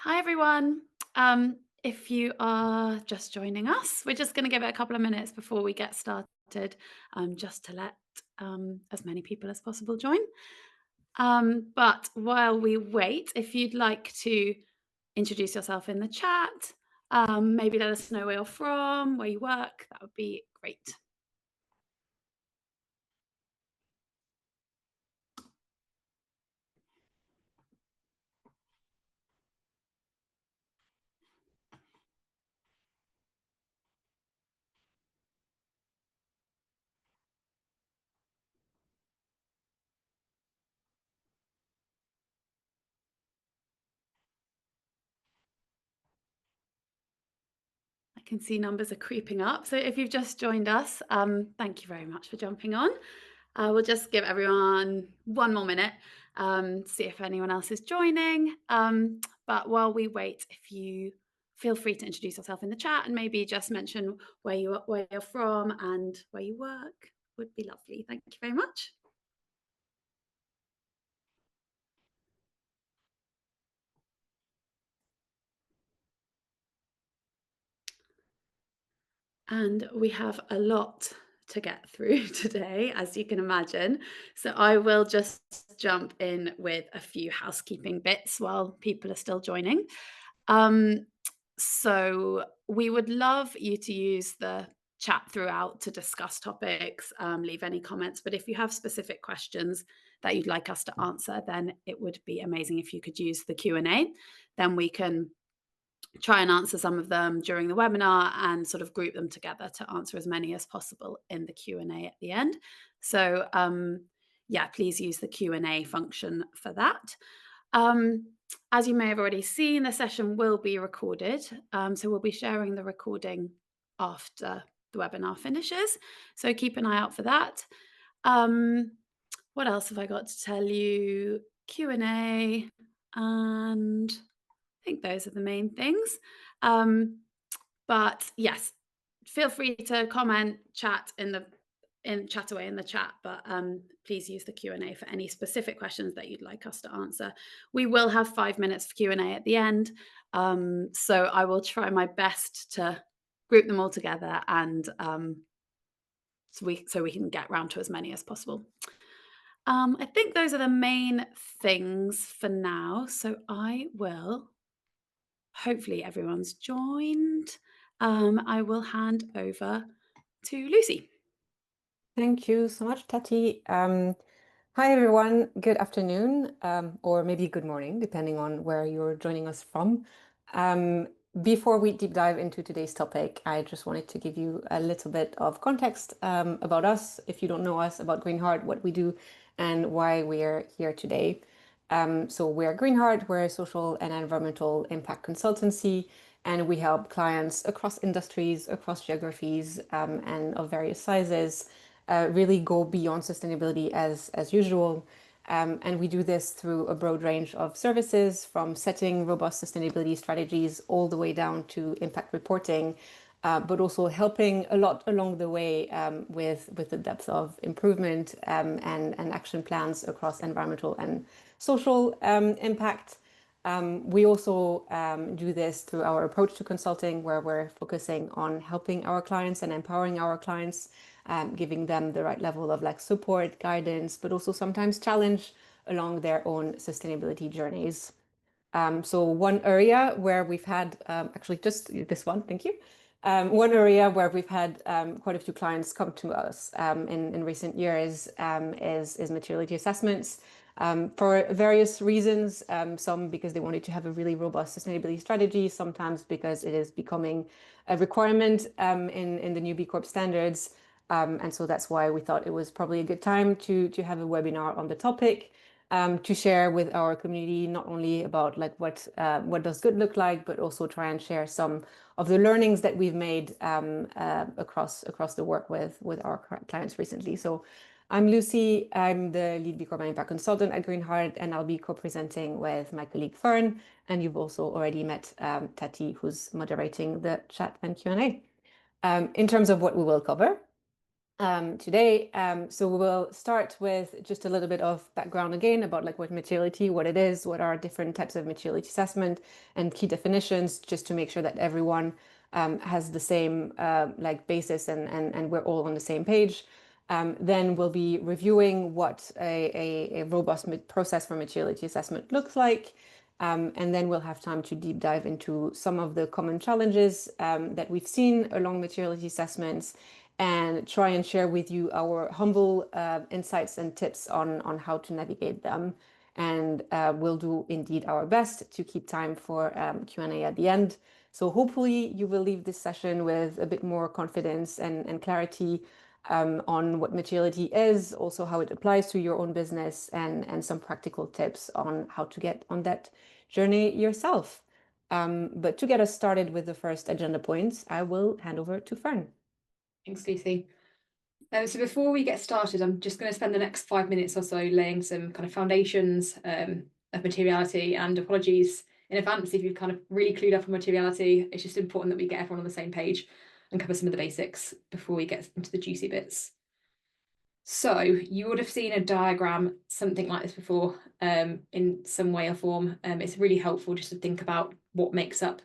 Hi, everyone. If you are just joining us, we're just going to give it a couple of minutes before we get started, just to let as many people as possible join. But while we wait, if you'd like to introduce yourself in the chat, maybe let us know where you're from, where you work, that would be great. I can see numbers are creeping up. So if you've just joined us, thank you very much for jumping on. We'll just give everyone one more minute, see if anyone else is joining. But while we wait, if you feel free to introduce yourself in the chat and maybe just mention where you're from and where you work, would be lovely. Thank you very much. And we have a lot to get through today, as you can imagine. So I will just jump in with a few housekeeping bits while people are still joining. So we would love you to use the chat throughout to discuss topics, leave any comments. But if you have specific questions that you'd like us to answer, then it would be amazing if you could use the Q&A. Then we can try and answer some of them during the webinar and sort of group them together to answer as many as possible in the Q&A at the end. So yeah, please use the Q&A function for that. As you may have already seen, the session will be recorded. So we'll be sharing the recording after the webinar finishes. So keep an eye out for that. What else have I got to tell you? Q&A, and I think those are the main things. But yes, feel free to comment, chat chat away in the chat, but please use the Q&A for any specific questions that you'd like us to answer. We will have 5 minutes for Q&A at the end, so I will try my best to group them all together and so we can get round to as many as possible. I think those are the main things for now, so I will. Hopefully everyone's joined. I will hand over to Lucy. Thank you so much, Tati. Hi, everyone. Good afternoon, or maybe good morning, depending on where you're joining us from. Before we deep dive into today's topic, I just wanted to give you a little bit of context about us, if you don't know us, about Greenheart, what we do, and why we're here today. So we're Greenheart, we're a social and environmental impact consultancy, and we help clients across industries, across geographies, and of various sizes really go beyond sustainability as usual. And we do this through a broad range of services, from setting robust sustainability strategies all the way down to impact reporting, but also helping a lot along the way with the depth of improvement and action plans across environmental and social impact. We also do this through our approach to consulting, where we're focusing on helping our clients and empowering our clients, giving them the right level of support, guidance, but also sometimes challenge along their own sustainability journeys. So one area where we've had, actually just this one, thank you. One area where we've had quite a few clients come to us in recent years is materiality assessments. For various reasons, some because they wanted to have a really robust sustainability strategy, sometimes because it is becoming a requirement in the new B Corp standards. And so that's why we thought it was probably a good time to have a webinar on the topic, to share with our community, not only about what does good look like, but also try and share some of the learnings that we've made across the work with our clients recently. So I'm Lucy. I'm the lead B Corp and Impact consultant at Greenheart, and I'll be co-presenting with my colleague Fern. And you've also already met Tati, who's moderating the chat and Q&A. In terms of what we will cover, today. So we will start with just a little bit of background again about like what materiality, what it is, what are different types of materiality assessment and key definitions, just to make sure that everyone has the same like basis and we're all on the same page. Then we'll be reviewing what a robust process for materiality assessment looks like. And then we'll have time to deep dive into some of the common challenges that we've seen along materiality assessments and try and share with you our humble insights and tips on how to navigate them. And we'll do indeed our best to keep time for Q&A at the end. So hopefully you will leave this session with a bit more confidence and clarity on what materiality is, also how it applies to your own business, and some practical tips on how to get on that journey yourself. But to get us started with the first agenda points, I will hand over to Fern. Thanks, Lucy. So before we get started, I'm just going to spend the next 5 minutes or so laying some kind of foundations of materiality, and apologies in advance if you've kind of really clued up on materiality. It's just important that we get everyone on the same page and cover some of the basics before we get into the juicy bits. So you would have seen a diagram, something like this before, in some way or form. It's really helpful just to think about what makes up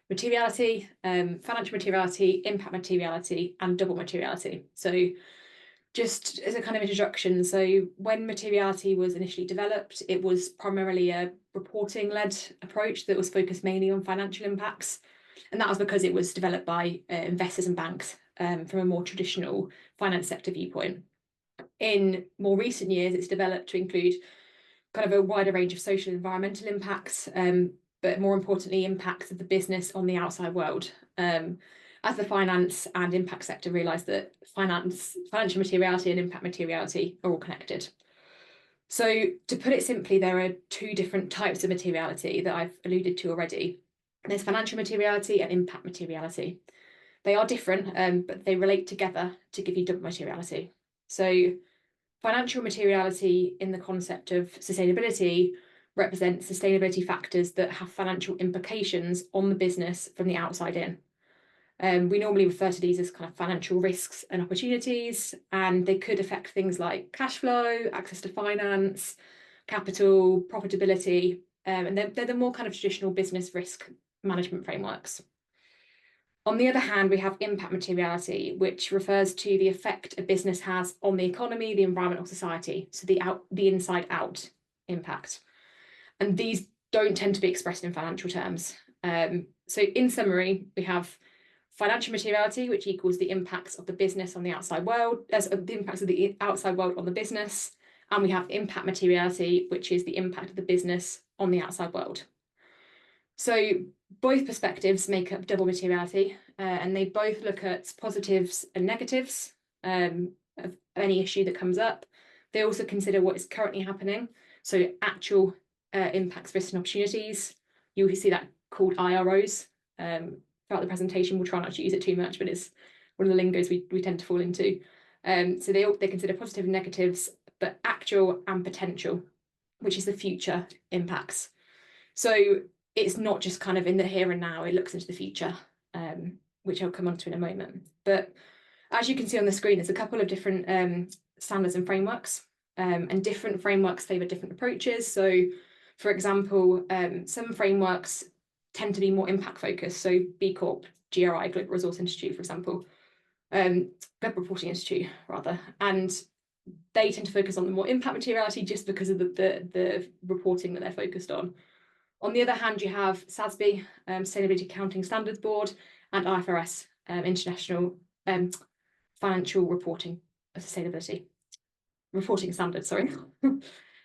materiality, financial materiality, impact materiality, and double materiality. So just as a kind of introduction, so when materiality was initially developed, it was primarily a reporting-led approach that was focused mainly on financial impacts. And that was because it was developed by investors and banks from a more traditional finance sector viewpoint. In more recent years, it's developed to include kind of a wider range of social and environmental impacts, but more importantly, impacts of the business on the outside world. As the finance and impact sector realised that financial materiality and impact materiality are all connected. So to put it simply, there are two different types of materiality that I've alluded to already. There's financial materiality and impact materiality. They are different, but they relate together to give you double materiality. So financial materiality in the concept of sustainability represents sustainability factors that have financial implications on the business from the outside in. We normally refer to these as kind of financial risks and opportunities, and they could affect things like cash flow, access to finance, capital, profitability, and they're the more kind of traditional business risk management frameworks. On the other hand, we have impact materiality, which refers to the effect a business has on the economy, the environment, or society, so the inside out impact. And these don't tend to be expressed in financial terms. So in summary, we have financial materiality, which equals the impacts of the business on the outside world, the impacts of the outside world on the business. And we have impact materiality, which is the impact of the business on the outside world. So both perspectives make up double materiality, and they both look at positives and negatives of any issue that comes up. They also consider what is currently happening, so actual impacts, risks, and opportunities. You will see that called IROs throughout the presentation. We'll try not to use it too much, but it's one of the lingos we tend to fall into. So they consider positive and negatives, but actual and potential, which is the future impacts. So it's not just kind of in the here and now, it looks into the future, which I'll come on to in a moment. But as you can see on the screen, there's a couple of different standards and frameworks, and different frameworks favour different approaches. So, for example, some frameworks tend to be more impact focused. So B Corp, GRI, Global Resource Institute, for example, Global Reporting Institute, rather, and they tend to focus on the more impact materiality just because of the reporting that they're focused on. On the other hand, you have SASB, Sustainability Accounting Standards Board, and IFRS, International Financial Reporting Sustainability Reporting Standards, sorry.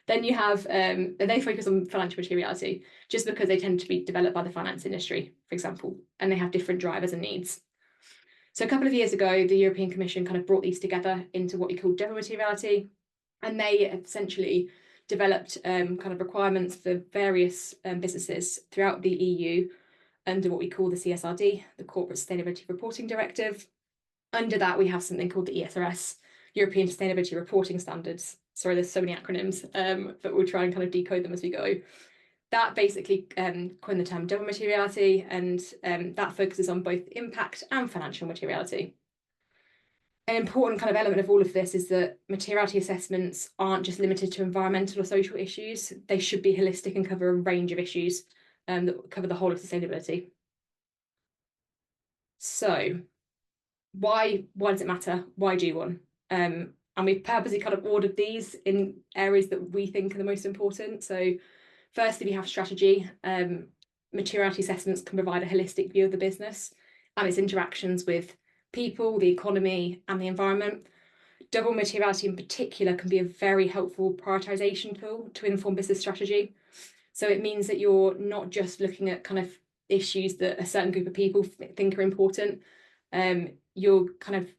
Then you have, they focus on financial materiality just because they tend to be developed by the finance industry, for example, and they have different drivers and needs. So a couple of years ago, the European Commission kind of brought these together into what we call double materiality, and they essentially developed kind of requirements for various businesses throughout the EU under what we call the CSRD, the Corporate Sustainability Reporting Directive. Under that, we have something called the ESRS, European Sustainability Reporting Standards. Sorry, there's so many acronyms, but we'll try and kind of decode them as we go. That basically coined the term double materiality, and that focuses on both impact and financial materiality. An important kind of element of all of this is that materiality assessments aren't just limited to environmental or social issues. They should be holistic and cover a range of issues that cover the whole of sustainability. So why does it matter? Why do one? And we've purposely kind of ordered these in areas that we think are the most important. So firstly, we have strategy. Materiality assessments can provide a holistic view of the business and its interactions with people, the economy, and the environment. Double materiality in particular can be a very helpful prioritization tool to inform business strategy. So it means that you're not just looking at kind of issues that a certain group of people think are important. You're kind of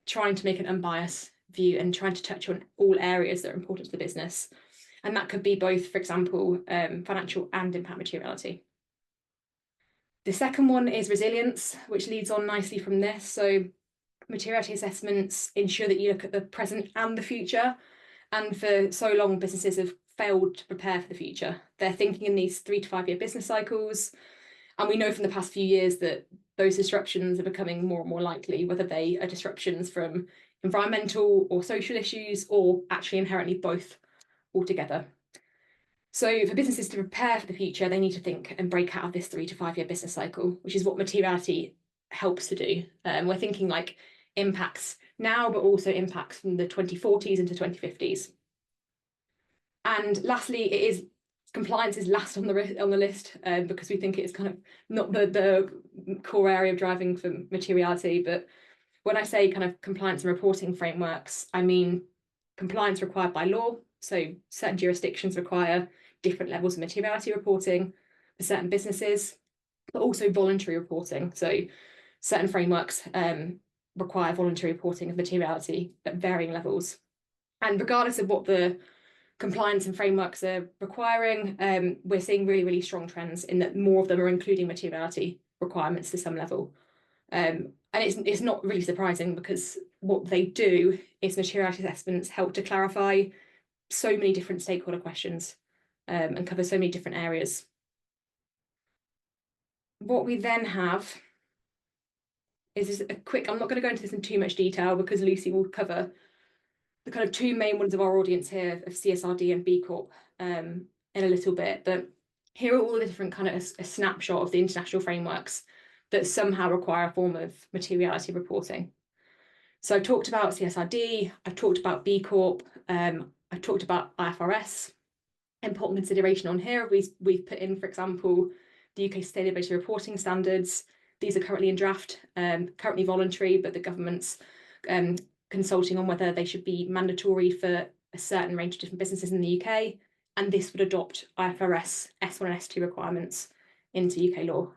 trying to make an unbiased view and trying to touch on all areas that are important to the business. And that could be both, for example, financial and impact materiality. The second one is resilience, which leads on nicely from this. So materiality assessments ensure that you look at the present and the future. And for so long, businesses have failed to prepare for the future. They're thinking in these 3 to 5 year business cycles. And we know from the past few years that those disruptions are becoming more and more likely, whether they are disruptions from environmental or social issues, or actually inherently both altogether. So for businesses to prepare for the future, they need to think and break out of this 3 to 5 year business cycle, which is what materiality helps to do. We're thinking like impacts now, but also impacts from the 2040s into 2050s. And lastly, compliance is last on the list because we think it's kind of not the core area of driving for materiality. But when I say kind of compliance and reporting frameworks, I mean compliance required by law. So certain jurisdictions require different levels of materiality reporting for certain businesses, but also voluntary reporting. So certain frameworks require voluntary reporting of materiality at varying levels. And regardless of what the compliance and frameworks are requiring, we're seeing really, really strong trends in that more of them are including materiality requirements to some level. And it's not really surprising because what they do is materiality assessments help to clarify so many different stakeholder questions and cover so many different areas. What we then have is a quick, I'm not going to go into this in too much detail because Lucy will cover the kind of 2 main ones of our audience here of CSRD and B Corp in a little bit, but here are all the different kind of a snapshot of the international frameworks that somehow require a form of materiality reporting. So I've talked about CSRD, I've talked about B Corp, I've talked about IFRS. Important consideration on here, we've put in, for example, the UK Sustainability Reporting Standards. These are currently in draft, currently voluntary, but the government's consulting on whether they should be mandatory for a certain range of different businesses in the UK, and this would adopt IFRS S1 and S2 requirements into UK law.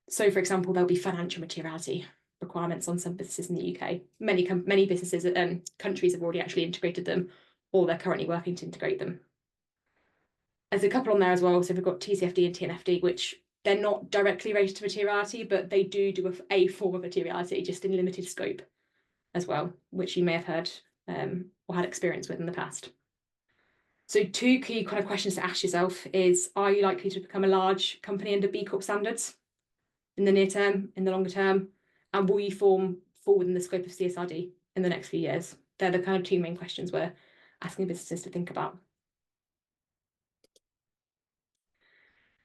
So, for example, there'll be financial materiality requirements on some businesses in the UK. Many businesses and countries have already actually integrated them, or they're currently working to integrate them. There's a couple on there as well. So we've got TCFD and TNFD, which they're not directly related to materiality, but they do a form of materiality, just in limited scope as well, which you may have heard or had experience with in the past. So 2 key kind of questions to ask yourself is, are you likely to become a large company under B Corp standards in the near term, in the longer term? And will you fall within the scope of CSRD in the next few years? They're the kind of 2 main questions we're asking businesses to think about.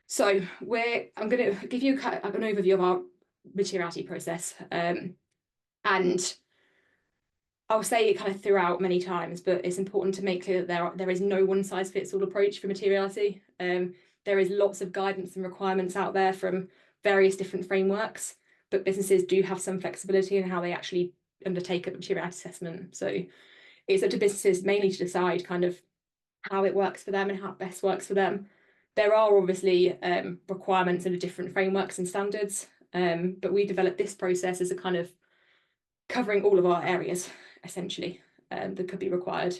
So I'm going to give you an overview of our materiality process. And I'll say it kind of throughout many times, but it's important to make clear that there is no one-size-fits-all approach for materiality. There is lots of guidance and requirements out there from various different frameworks, but businesses do have some flexibility in how they actually undertake a materiality assessment. So it's up to businesses mainly to decide kind of how it works for them and how it best works for them. There are obviously requirements under different frameworks and standards, but we developed this process as a kind of covering all of our areas, essentially, that could be required.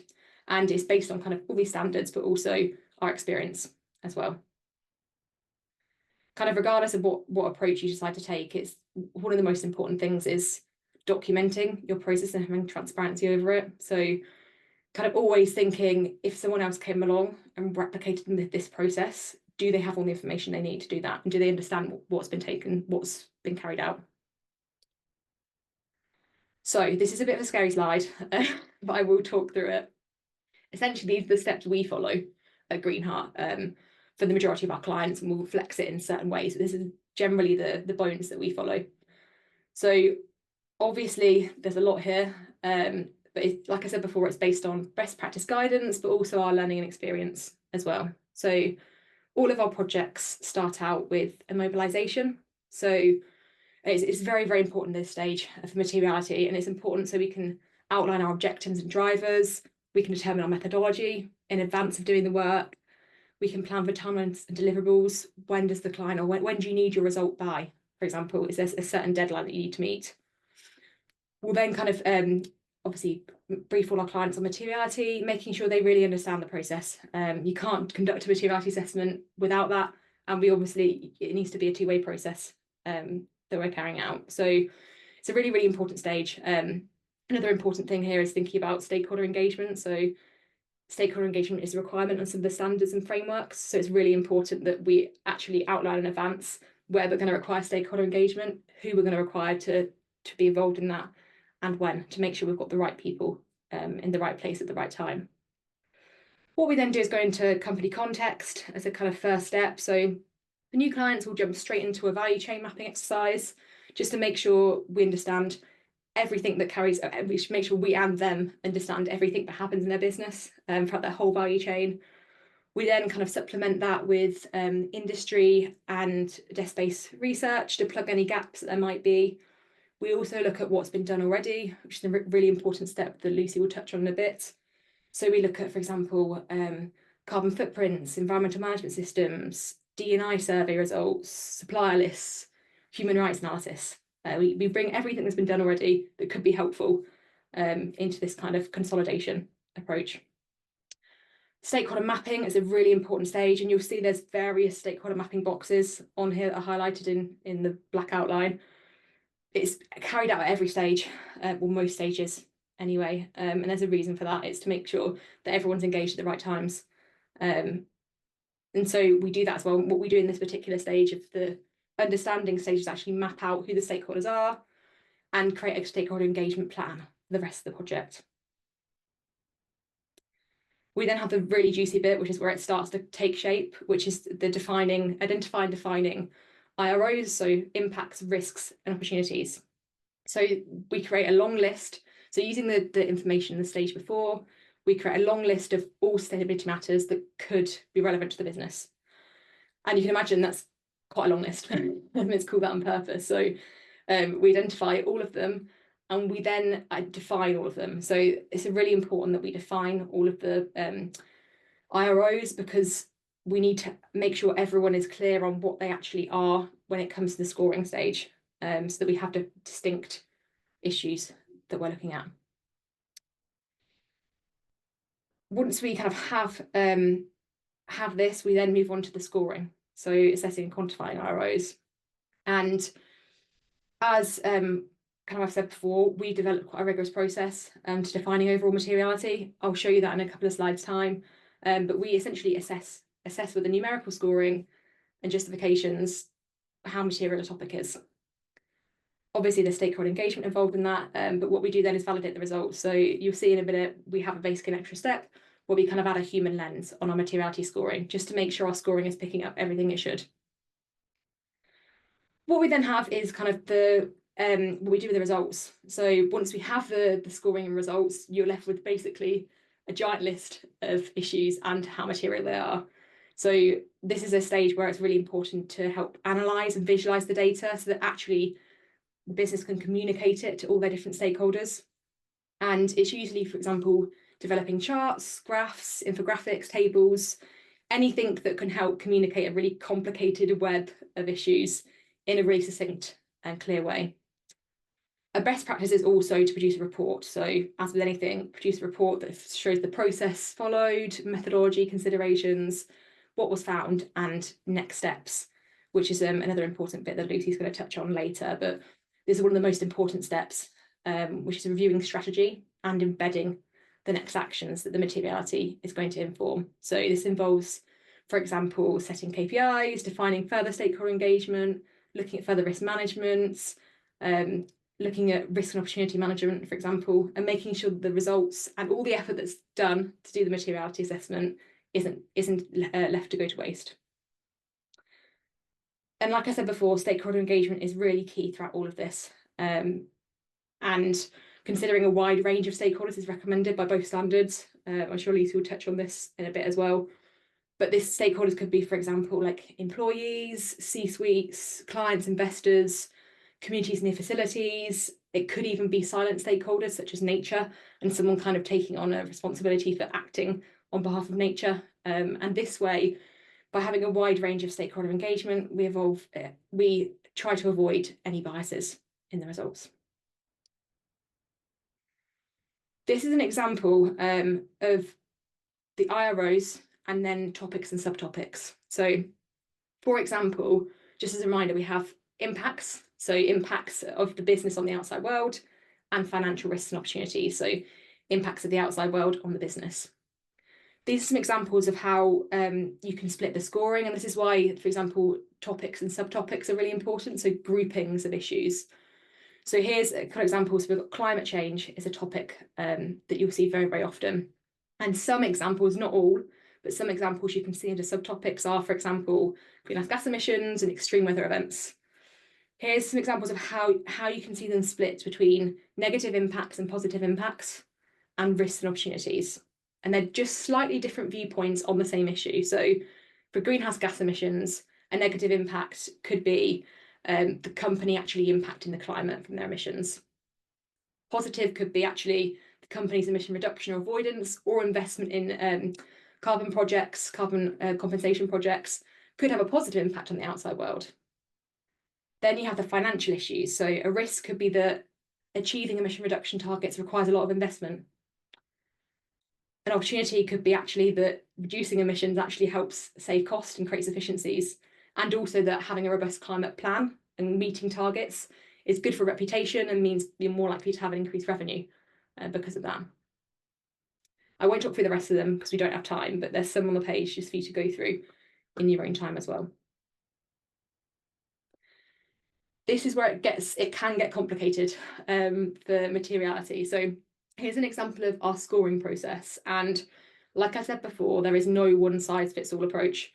And it's based on kind of all these standards, but also our experience as well. Kind of regardless of what approach you decide to take, it's one of the most important things is documenting your process and having transparency over it. So kind of always thinking, if someone else came along and replicated this process, do they have all the information they need to do that? And do they understand what's been taken, what's been carried out? So this is a bit of a scary slide, but I will talk through it. Essentially, these are the steps we follow at Greenheart for the majority of our clients, and we'll flex it in certain ways. But this is generally the bones that we follow. So obviously, there's a lot here, but like I said before, it's based on best practice guidance, but also our learning and experience as well. So all of our projects start out with a mobilisation. So it's very, very important at this stage for materiality, and it's important so we can outline our objectives and drivers, we can determine our methodology in advance of doing the work, we can plan for timelines and deliverables. When does the client, or when do you need your result by? For example, is there a certain deadline that you need to meet? We'll then kind of obviously brief all our clients on materiality, making sure they really understand the process. You can't conduct a materiality assessment without that, and it needs to be a two-way process that we're carrying out. So it's a really, really important stage. Another important thing here is thinking about stakeholder engagement. So stakeholder engagement is a requirement on some of the standards and frameworks. So it's really important that we actually outline in advance where we're going to require stakeholder engagement, who we're going to require to be involved in that, and when, to make sure we've got the right people in the right place at the right time. What we then do is go into company context as a kind of first step. So for new clients, we'll jump straight into a value chain mapping exercise just to make sure we understand everything that carries, we should make sure we and them understand everything that happens in their business throughout their whole value chain. We then kind of supplement that with industry and desk-based research to plug any gaps that there might be. We also look at what's been done already, which is a really important step that Lucy will touch on in a bit. So we look at, for example, carbon footprints, environmental management systems, D&I survey results, supplier lists, human rights analysis. We bring everything that's been done already that could be helpful into this kind of consolidation approach. Stakeholder mapping is a really important stage, and you'll see there's various stakeholder mapping boxes on here that are highlighted in the black outline. It's carried out at every stage, well, most stages anyway, and there's a reason for that. It's to make sure that everyone's engaged at the right times. And so we do that as well. What we do in this particular stage of the understanding stage is actually map out who the stakeholders are and create a stakeholder engagement plan for the rest of the project. We then have the really juicy bit, which is where it starts to take shape, which is the identifying IROs, so impacts, risks, and opportunities. So we create a long list. So using the information in the stage before, we create a long list of all sustainability matters that could be relevant to the business. And you can imagine that's quite a long list. It's called that on purpose. So we identify all of them, and we then define all of them. So it's really important that we define all of the IROs, because we need to make sure everyone is clear on what they actually are when it comes to the scoring stage, so that we have the distinct issues that we're looking at. Once we kind of have this, we then move on to the scoring. So assessing and quantifying IROs. And as kind of I've said before, we developed quite a rigorous process to defining overall materiality. I'll show you that in a couple of slides' time. But we essentially assess with the numerical scoring and justifications how material a topic is. Obviously, there's stakeholder engagement involved in that, but what we do then is validate the results. So you'll see in a minute, we have a basic and extra step where we kind of add a human lens on our materiality scoring, just to make sure our scoring is picking up everything it should. What we then have is kind of what we do with the results. So once we have the scoring and results, you're left with basically a giant list of issues and how material they are. So this is a stage where it's really important to help analyse and visualise the data so that actually the business can communicate it to all their different stakeholders. And it's usually, for example, developing charts, graphs, infographics, tables, anything that can help communicate a really complicated web of issues in a really succinct and clear way. A best practice is also to produce a report. So as with anything, produce a report that shows the process followed, methodology considerations, what was found, and next steps, which is another important bit that Lucy's going to touch on later. But this is one of the most important steps, which is reviewing strategy and embedding the next actions that the materiality is going to inform. So this involves, for example, setting KPIs, defining further stakeholder engagement, looking at further risk management, looking at risk and opportunity management, for example, and making sure that the results and all the effort that's done to do the materiality assessment isn't left to go to waste. And like I said before, stakeholder engagement is really key throughout all of this. And considering a wide range of stakeholders is recommended by both standards. I'm sure Lisa will touch on this in a bit as well. But this stakeholders could be, for example, like employees, C-suites, clients, investors, communities near facilities. It could even be silent stakeholders such as nature and someone kind of taking on a responsibility for acting on behalf of nature. And this way, by having a wide range of stakeholder engagement, we try to avoid any biases in the results. This is an example of the IROs and then topics and subtopics. So, for example, just as a reminder, we have impacts, so impacts of the business on the outside world, and financial risks and opportunities, so impacts of the outside world on the business. These are some examples of how you can split the scoring, and this is why, for example, topics and subtopics are really important, so groupings of issues. So here's a couple of examples. We've got climate change is a topic that you'll see very, very often. And some examples, not all, but some examples you can see under subtopics are, for example, greenhouse gas emissions and extreme weather events. Here's some examples of how you can see them split between negative impacts and positive impacts and risks and opportunities. And they're just slightly different viewpoints on the same issue. So for greenhouse gas emissions, a negative impact could be the company actually impacting the climate from their emissions. Positive could be actually the company's emission reduction or avoidance or investment in carbon projects, carbon compensation projects could have a positive impact on the outside world. Then you have the financial issues. So a risk could be that achieving emission reduction targets requires a lot of investment. An opportunity could be actually that reducing emissions actually helps save cost and creates efficiencies, and also that having a robust climate plan and meeting targets is good for reputation and means you're more likely to have an increased revenue because of that. I won't talk through the rest of them because we don't have time, but there's some on the page just for you to go through in your own time as well. This is where it can get complicated for materiality. So here's an example of our scoring process. And like I said before, there is no one size fits all approach.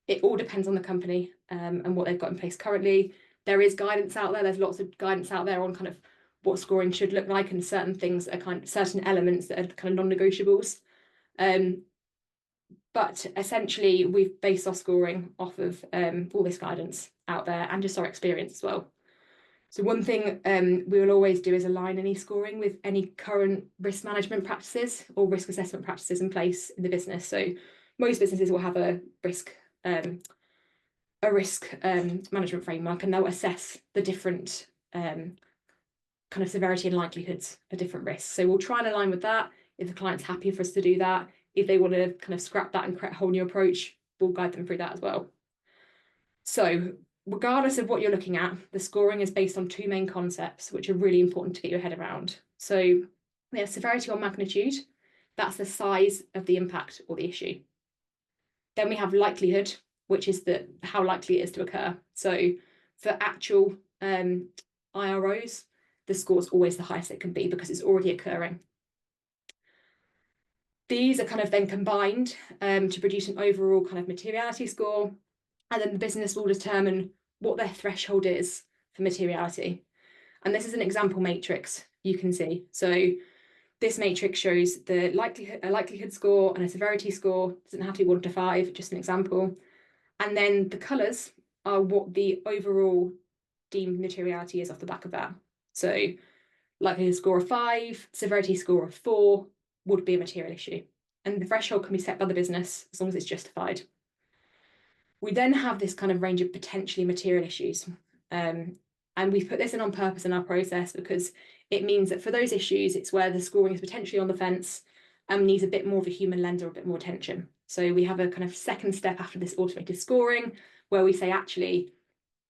It all depends on the company and what they've got in place currently. There is guidance out there. There's lots of guidance out there on kind of what scoring should look like and certain things that are certain elements that are kind of non-negotiables. But essentially, we've based our scoring off of all this guidance out there and just our experience as well. So one thing we will always do is align any scoring with any current risk management practices or risk assessment practices in place in the business. So most businesses will have a risk management framework, and they'll assess the different kind of severity and likelihoods of different risks. So we'll try and align with that. If the client's happy for us to do that, if they want to kind of scrap that and create a whole new approach, we'll guide them through that as well. So regardless of what you're looking at, the scoring is based on two main concepts, which are really important to get your head around. So we have severity or magnitude. That's the size of the impact or the issue. Then we have likelihood, which is how likely it is to occur. So for actual IROs, the score is always the highest it can be because it's already occurring. These are kind of then combined to produce an overall kind of materiality score, and then the business will determine what their threshold is for materiality. And this is an example matrix you can see. So this matrix shows the likelihood score and a severity score. It doesn't have to be 1 to 5, just an example. And then the colours are what the overall deemed materiality is off the back of that. So likelihood score of 5, severity score of 4 would be a material issue. And the threshold can be set by the business as long as it's justified. We then have this kind of range of potentially material issues. And we've put this in on purpose in our process because it means that for those issues, it's where the scoring is potentially on the fence and needs a bit more of a human lens or a bit more attention. So we have a kind of second step after this automated scoring where we say, actually,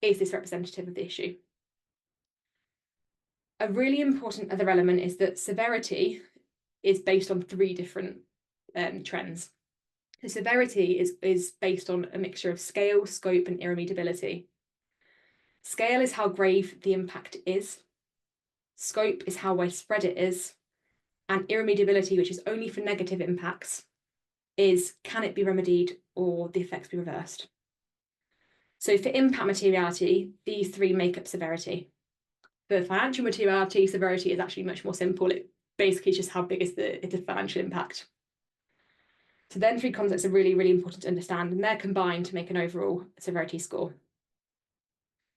is this representative of the issue? A really important other element is that severity is based on 3 different trends. The severity is based on a mixture of scale, scope, and irremediability. Scale is how grave the impact is. scope is how widespread it is, and irremediability, which is only for negative impacts, is can it be remedied or the effects be reversed. So for impact materiality, these three make up severity. For financial materiality, severity is actually much more simple. It basically is just how big is the financial impact. So then three concepts are really, really important to understand, and they're combined to make an overall severity score.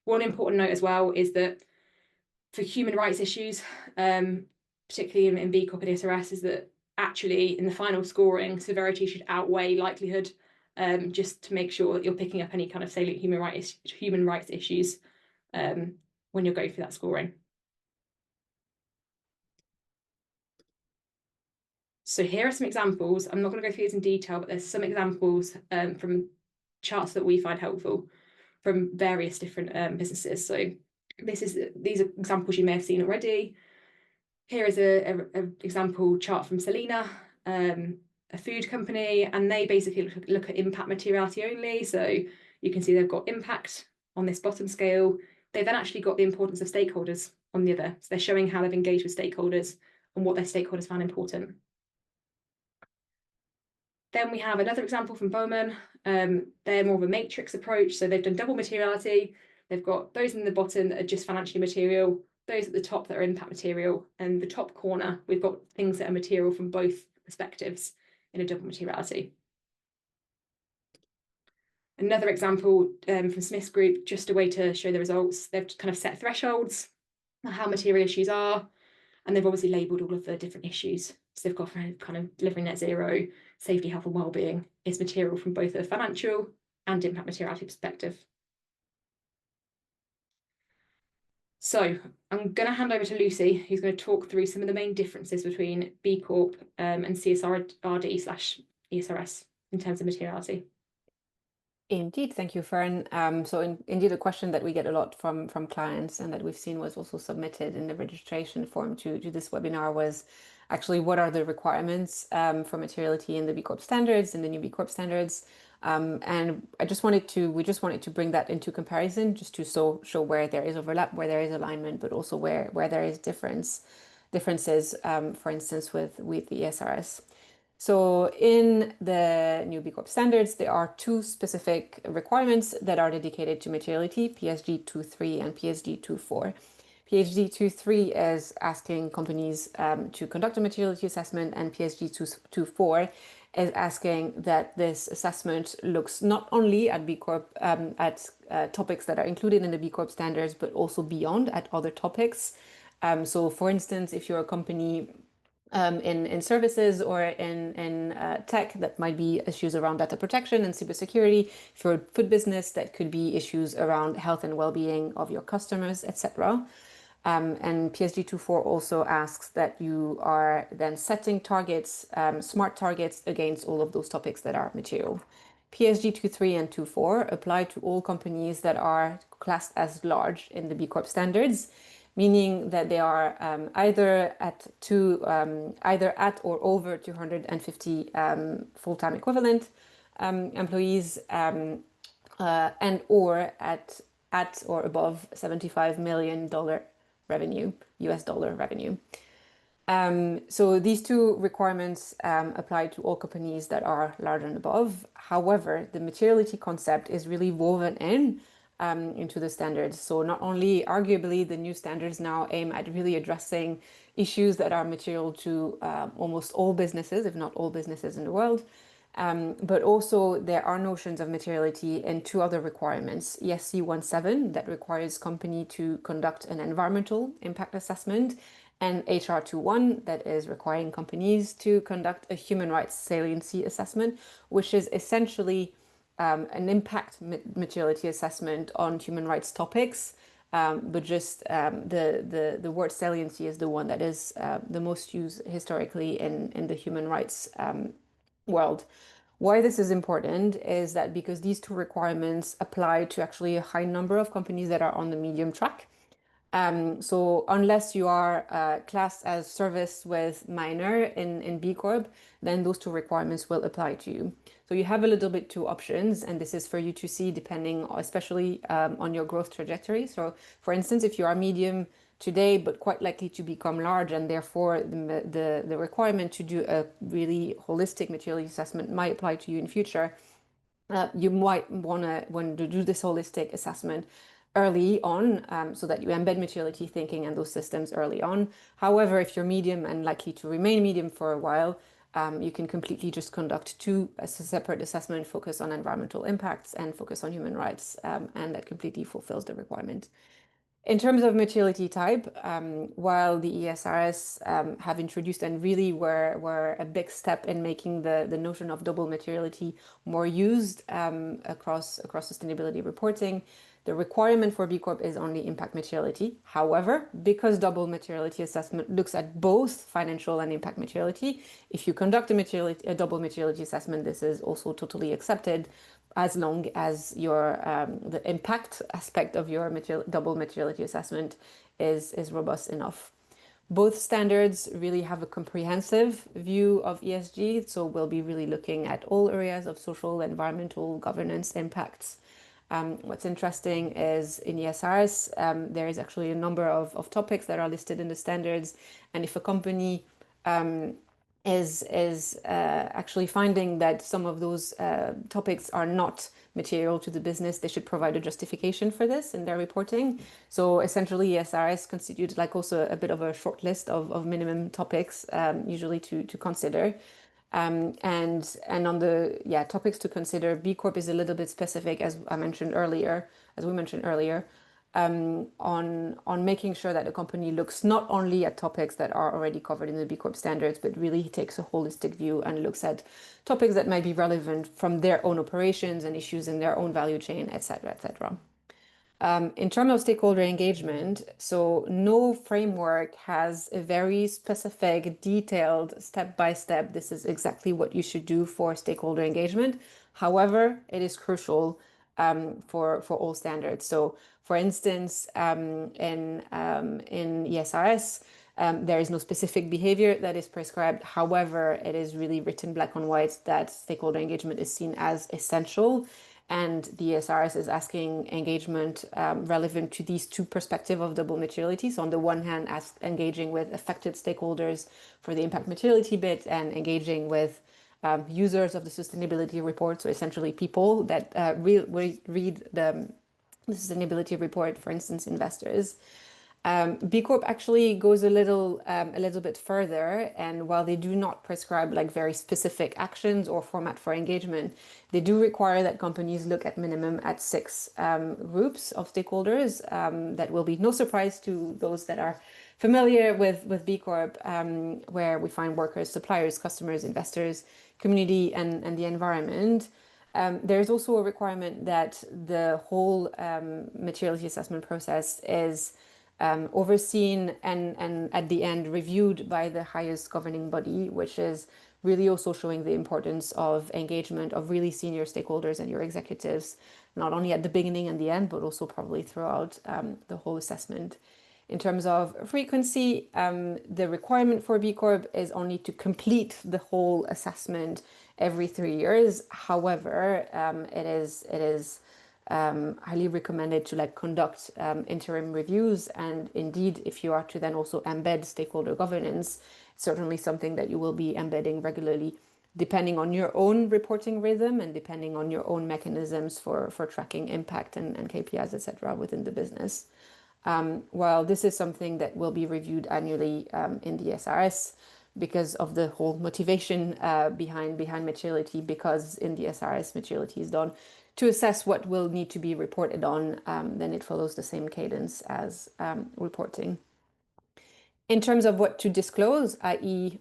One important note as well is that for human rights issues, particularly in B Corp and CSRD, is that actually in the final scoring, severity should outweigh likelihood, just to make sure that you're picking up any kind of salient human rights issues when you're going through that scoring. So here are some examples. I'm not going to go through these in detail, but there's some examples from charts that we find helpful from various different businesses. So these are examples you may have seen already. Here is an example chart from Selena, a food company, and they basically look at impact materiality only. So you can see they've got impact on this bottom scale. They've then actually got the importance of stakeholders on the other. So they're showing how they've engaged with stakeholders and what their stakeholders found important. Then we have another example from Bowman. They're more of a matrix approach. So they've done double materiality. They've got those in the bottom that are just financially material, those at the top that are impact material, and the top corner, we've got things that are material from both perspectives in a double materiality. Another example from Smith's group, just a way to show the results. They've kind of set thresholds on how material issues are, and they've obviously labelled all of the different issues. So they've got kind of delivering net zero, safety, health and wellbeing is material from both a financial and impact materiality perspective. So I'm going to hand over to Lucy, who's going to talk through some of the main differences between B Corp and CSRD/ESRS in terms of materiality. Indeed, thank you, Fern. Indeed, a question that we get a lot from clients and that we've seen was also submitted in the registration form to this webinar was actually what are the requirements for materiality in the B Corp standards, in the new B Corp standards. And we just wanted to bring that into comparison, just to show where there is overlap, where there is alignment, but also where there is differences, for instance, with the ESRS. So in the new B Corp standards, there are two specific requirements that are dedicated to materiality, PSG 2.3 and PSG 2.4. PSG 2.3 is asking companies to conduct a materiality assessment, and PSG 2.4 is asking that this assessment looks not only at B Corp, at topics that are included in the B Corp standards, but also beyond at other topics. So for instance, if you're a company in services or in tech, that might be issues around data protection and cybersecurity. If you're a food business, that could be issues around health and well-being of your customers, etc. And PSG 2.4 also asks that you are then setting targets, smart targets against all of those topics that are material. PSG 2.3 and 2.4 apply to all companies that are classed as large in the B Corp standards, meaning that they are either at or over 250 full-time equivalent employees, and or at or above $75 million revenue, US dollar revenue. So these two requirements apply to all companies that are large and above. However, the materiality concept is really woven into the standards. So not only, arguably, the new standards now aim at really addressing issues that are material to almost all businesses, if not all businesses in the world, but also there are notions of materiality in two other requirements. ESC 1.7, that requires company to conduct an environmental impact assessment, and HR 2.1, that is requiring companies to conduct a human rights saliency assessment, which is essentially an impact materiality assessment on human rights topics, but just the word saliency is the one that is the most used historically in the human rights world. Why this is important is that because these two requirements apply to actually a high number of companies that are on the medium track. So unless you are classed as service with minor in B Corp, then those two requirements will apply to you. So you have a little bit two options, and this is for you to see depending especially on your growth trajectory. So for instance, if you are medium today, but quite likely to become large, and therefore the requirement to do a really holistic materiality assessment might apply to you in future. You might want to do this holistic assessment early on, so that you embed materiality thinking and those systems early on. However, if you're medium and likely to remain medium for a while, you can completely just conduct two separate assessments, focus on environmental impacts and focus on human rights, and that completely fulfills the requirement. In terms of materiality type, while the ESRS have introduced and really were a big step in making the notion of double materiality more used across sustainability reporting, the requirement for B Corp is only impact materiality. However, because double materiality assessment looks at both financial and impact materiality, if you conduct a double materiality assessment, this is also totally accepted, as long as your the impact aspect of your double materiality assessment is robust enough. Both standards really have a comprehensive view of ESG, so we'll be really looking at all areas of social, environmental, governance impacts. What's interesting is in ESRS, there is actually a number of topics that are listed in the standards, and if a company is actually finding that some of those topics are not material to the business, they should provide a justification for this in their reporting. So essentially, ESRS constitutes like also a bit of a short list of minimum topics, usually to consider. And on the topics to consider, B Corp is a little bit specific, as we mentioned earlier, on making sure that the company looks not only at topics that are already covered in the B Corp standards, but really takes a holistic view and looks at topics that might be relevant from their own operations and issues in their own value chain, etc., etc. In terms of stakeholder engagement, so no framework has a very specific, detailed, step-by-step, this is exactly what you should do for stakeholder engagement. However, it is crucial for all standards. So, for instance, in ESRS, there is no specific behavior that is prescribed. However, it is really written black on white that stakeholder engagement is seen as essential. And the ESRS is asking engagement relevant to these two perspectives of double materiality. So on the one hand, engaging with affected stakeholders for the impact materiality bit, and engaging with users of the sustainability report. So essentially people that read the sustainability report, for instance, investors. B Corp actually goes a little bit further, and while they do not prescribe like very specific actions or format for engagement, they do require that companies look at minimum at 6 groups of stakeholders. That will be no surprise to those that are familiar with B Corp, where we find workers, suppliers, customers, investors, community, and the environment. There's also a requirement that the whole materiality assessment process is overseen and at the end reviewed by the highest governing body, which is really also showing the importance of engagement of really senior stakeholders and your executives, not only at the beginning and the end, but also probably throughout the whole assessment. In terms of frequency, the requirement for B Corp is only to complete the whole assessment every 3 years. However, it is highly recommended to conduct interim reviews, and indeed, if you are to then also embed stakeholder governance, it's certainly something that you will be embedding regularly, depending on your own reporting rhythm and depending on your own mechanisms for tracking impact and KPIs, etc., within the business. While this is something that will be reviewed annually in the SRS, because of the whole motivation behind materiality, because in the SRS materiality is done to assess what will need to be reported on, then it follows the same cadence as reporting. In terms of what to disclose, i.e.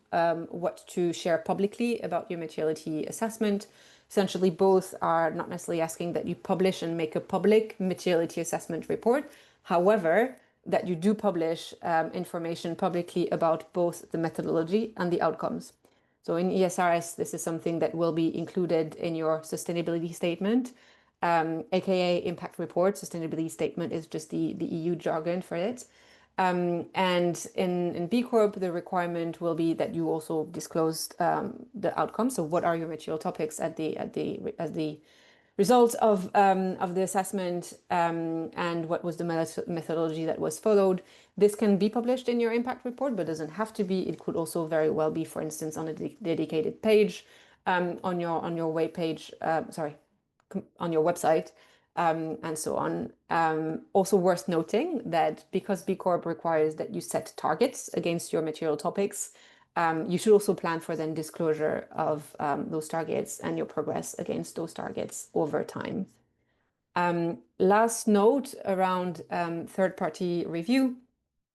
what to share publicly about your materiality assessment, essentially both are not necessarily asking that you publish and make a public materiality assessment report. However, that you do publish information publicly about both the methodology and the outcomes. So in ESRS, this is something that will be included in your sustainability statement, aka impact report. Sustainability statement is just the EU jargon for it. And in B Corp, the requirement will be that you also disclose the outcomes. So what are your material topics at the results of the assessment and what was the methodology that was followed. This can be published in your impact report, but doesn't have to be. It could also very well be, for instance, on a dedicated page on your web page, on your website, and so on. Also worth noting that because B Corp requires that you set targets against your material topics, you should also plan for then disclosure of those targets and your progress against those targets over time. Last note around third-party review.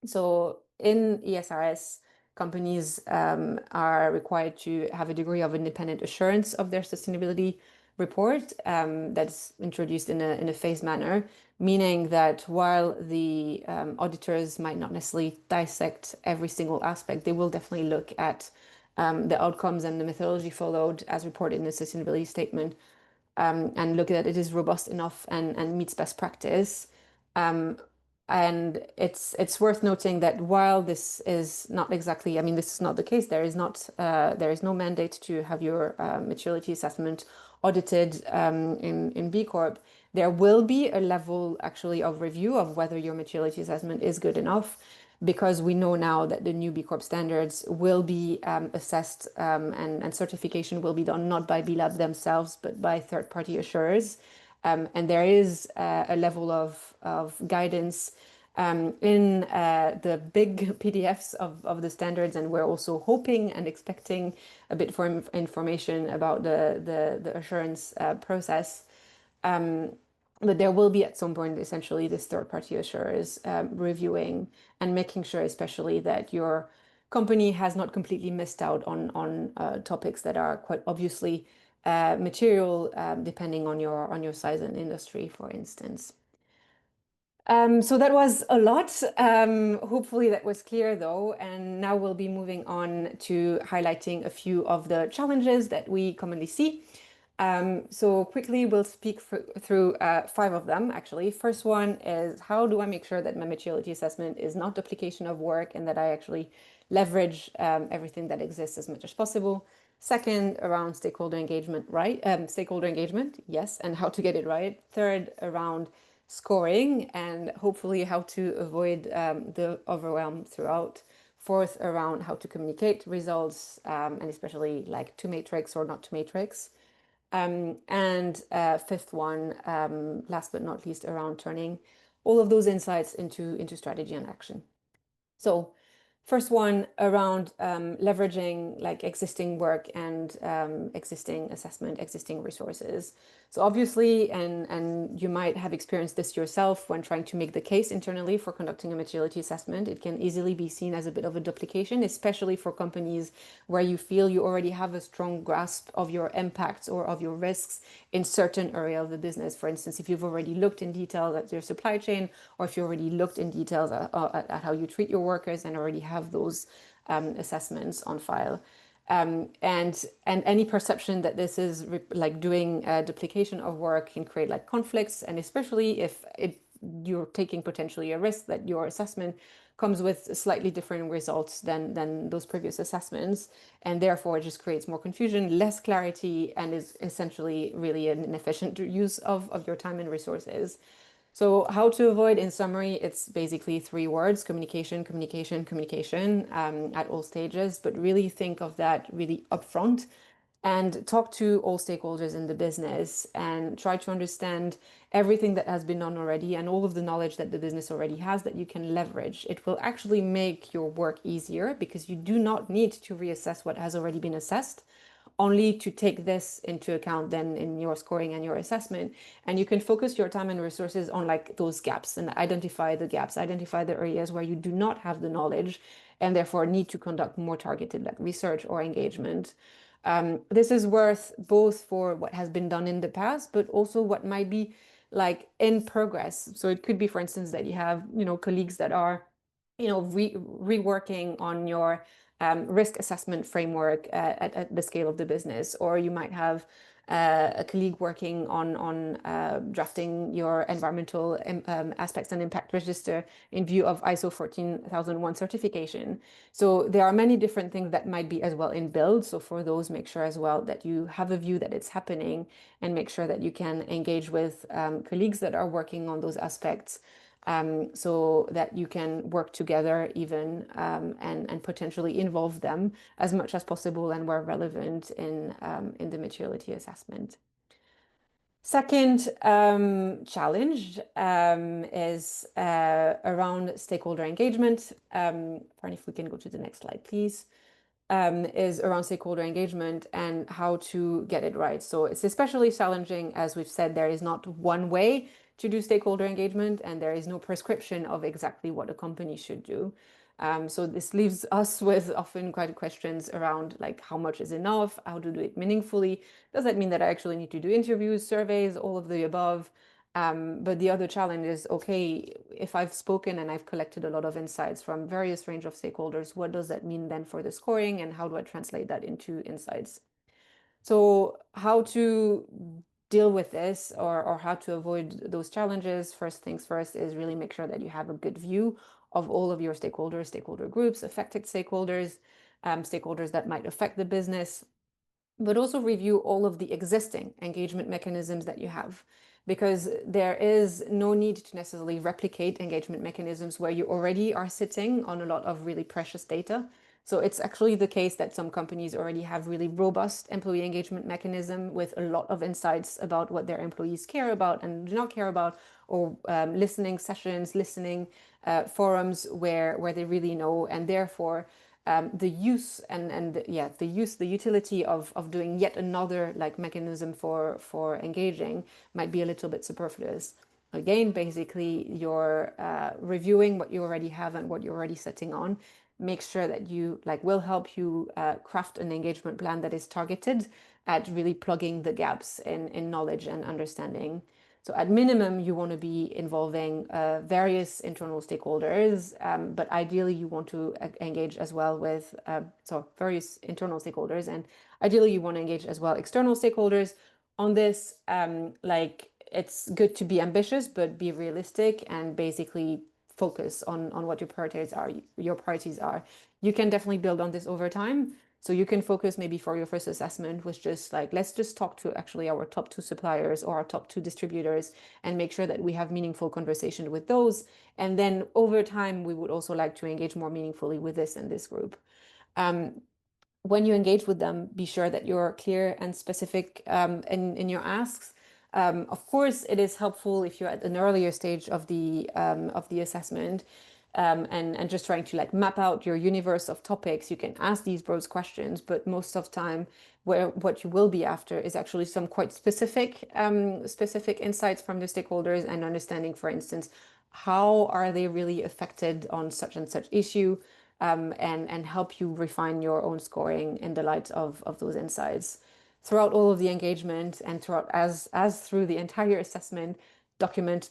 So in ESRS, companies are required to have a degree of independent assurance of their sustainability report that's introduced in a phased manner, meaning that while the auditors might not necessarily dissect every single aspect, they will definitely look at the outcomes and the methodology followed as reported in the sustainability statement, and look at it is robust enough and meets best practice. And it's worth noting that while this is not exactly, I mean, this is not the case. There is no mandate to have your materiality assessment audited in B Corp. There will be a level actually of review of whether your materiality assessment is good enough, because we know now that the new B Corp standards will be assessed and certification will be done not by B Lab themselves, but by third-party assurers. And there is a level of guidance in the big PDFs of the standards, and we're also hoping and expecting a bit more information about the assurance process. But there will be at some point essentially this third-party assurers reviewing and making sure especially that your company has not completely missed out on topics that are quite obviously material, depending on your size and industry, for instance. So that was a lot. Hopefully that was clear though, and now we'll be moving on to highlighting a few of the challenges that we commonly see. So quickly we'll speak through 5 of them actually. First one is, how do I make sure that my materiality assessment is not duplication of work and that I actually leverage everything that exists as much as possible? Second, around stakeholder engagement, right? Stakeholder engagement, yes, and how to get it right. Third, around scoring and hopefully how to avoid the overwhelm throughout. Fourth, around how to communicate results, and especially like to matrix or not to matrix. And fifth one, last but not least, around turning all of those insights into strategy and action. So first one around leveraging like existing work and existing assessment, existing resources. So obviously, and you might have experienced this yourself when trying to make the case internally for conducting a materiality assessment, it can easily be seen as a bit of a duplication, especially for companies where you feel you already have a strong grasp of your impacts or of your risks in certain area of the business. For instance, if you've already looked in detail at your supply chain, or if you already looked in details at how you treat your workers and already have those assessments on file. And any perception that this is like doing duplication of work can create like conflicts, and especially if you're taking potentially a risk that your assessment comes with slightly different results than those previous assessments, and therefore it just creates more confusion, less clarity, and is essentially really an inefficient use of your time and resources. So how to avoid, in summary, it's basically 3 words: communication, communication, communication, at all stages, but really think of that really upfront and talk to all stakeholders in the business and try to understand everything that has been done already and all of the knowledge that the business already has that you can leverage. It will actually make your work easier because you do not need to reassess what has already been assessed, only to take this into account then in your scoring and your assessment. And you can focus your time and resources on like those gaps and identify the gaps, identify the areas where you do not have the knowledge and therefore need to conduct more targeted like research or engagement. This is worth both for what has been done in the past, but also what might be like in progress. So it could be, for instance, that you have, colleagues that are, reworking on your risk assessment framework at the scale of the business, or you might have a colleague working on drafting your environmental aspects and impact register in view of ISO 14001 certification. So there are many different things that might be as well in build. So for those, make sure as well that you have a view that it's happening, and make sure that you can engage with colleagues that are working on those aspects, so that you can work together even, and potentially involve them as much as possible and where relevant in the materiality assessment. Second challenge is around stakeholder engagement. If we can go to the next slide, please. Is around stakeholder engagement and how to get it right. So it's especially challenging, as we've said, there is not one way to do stakeholder engagement, and there is no prescription of exactly what a company should do. So this leaves us with often quite questions around like how much is enough, how to do it meaningfully. Does that mean that I actually need to do interviews, surveys, all of the above? But the other challenge is, okay, if I've spoken and I've collected a lot of insights from various range of stakeholders, what does that mean then for the scoring, and how do I translate that into insights? So how to deal with this, or how to avoid those challenges? First things first is really make sure that you have a good view of all of your stakeholders, stakeholder groups, affected stakeholders, stakeholders that might affect the business, but also review all of the existing engagement mechanisms that you have, because there is no need to necessarily replicate engagement mechanisms where you already are sitting on a lot of really precious data. So it's actually the case that some companies already have really robust employee engagement mechanism with a lot of insights about what their employees care about and do not care about, or listening sessions, listening forums where they really know, and therefore the use the utility of doing yet another like mechanism for engaging might be a little bit superfluous. Again, basically, you're reviewing what you already have and what you're already setting on. Make sure that you will help you craft an engagement plan that is targeted at really plugging the gaps in knowledge and understanding. So at minimum, you want to be involving various internal stakeholders, but ideally you want to engage as well with various internal stakeholders, and ideally you want to engage as well external stakeholders on this. It's good to be ambitious, but be realistic and basically focus on what your priorities are. You can definitely build on this over time. So you can focus maybe for your first assessment with just let's just talk to actually our top 2 suppliers or our top 2 distributors and make sure that we have meaningful conversation with those. And then over time, we would also like to engage more meaningfully with this and this group. When you engage with them, be sure that you're clear and specific in your asks. Of course, it is helpful if you're at an earlier stage of the assessment, and just trying to map out your universe of topics. You can ask these broad questions, but most of the time, what you will be after is actually some quite specific insights from the stakeholders and understanding, for instance, how are they really affected on such and such issue, and help you refine your own scoring in the light of those insights. Throughout all of the engagement and throughout as through the entire assessment, document.